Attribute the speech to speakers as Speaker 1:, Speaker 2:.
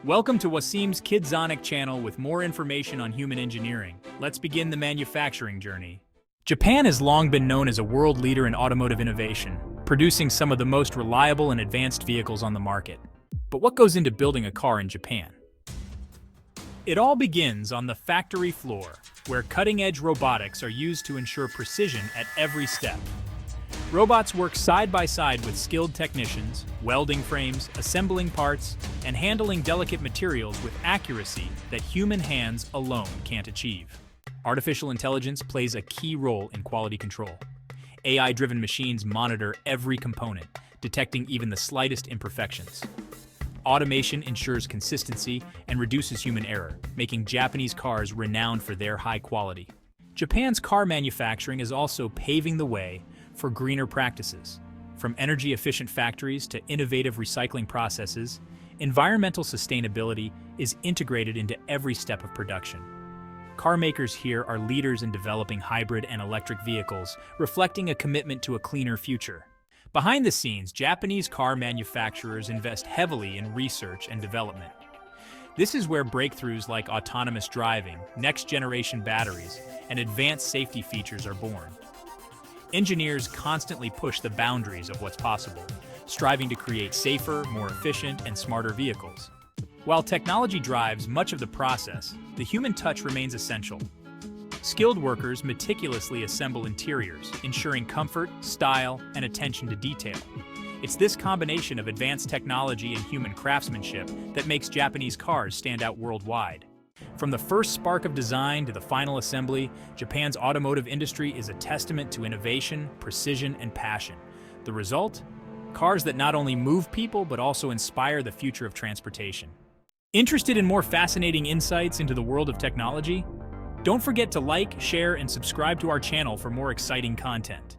Speaker 1: Welcome to Wasim's Kidzonic channel with more information on human engineering. Let's begin the manufacturing journey. Japan has long been known as a world leader in automotive innovation, producing some of the most reliable and advanced vehicles on the market. But what goes into building a car in Japan? It all begins on the factory floor, where cutting-edge robotics are used to ensure precision at every step. Robots work side by side with skilled technicians, welding frames, assembling parts, and handling delicate materials with accuracy that human hands alone can't achieve. Artificial intelligence plays a key role in quality control. AI-driven machines monitor every component, detecting even the slightest imperfections. Automation ensures consistency and reduces human error, making Japanese cars renowned for their high quality. Japan's car manufacturing is also paving the way for greener practices. From energy-efficient factories to innovative recycling processes, environmental sustainability is integrated into every step of production. Car makers here are leaders in developing hybrid and electric vehicles, reflecting a commitment to a cleaner future. Behind the scenes, Japanese car manufacturers invest heavily in research and development. This is where breakthroughs like autonomous driving, next-generation batteries, and advanced safety features are born. Engineers constantly push the boundaries of what's possible, striving to create safer, more efficient, and smarter vehicles. While technology drives much of the process, the human touch remains essential. Skilled workers meticulously assemble interiors, ensuring comfort, style, and attention to detail. It's this combination of advanced technology and human craftsmanship that makes Japanese cars stand out worldwide. From the first spark of design to the final assembly, Japan's automotive industry is a testament to innovation, precision, and passion. The result? Cars that not only move people but also inspire the future of transportation. Interested in more fascinating insights into the world of technology? Don't forget to like, share, and subscribe to our channel for more exciting content.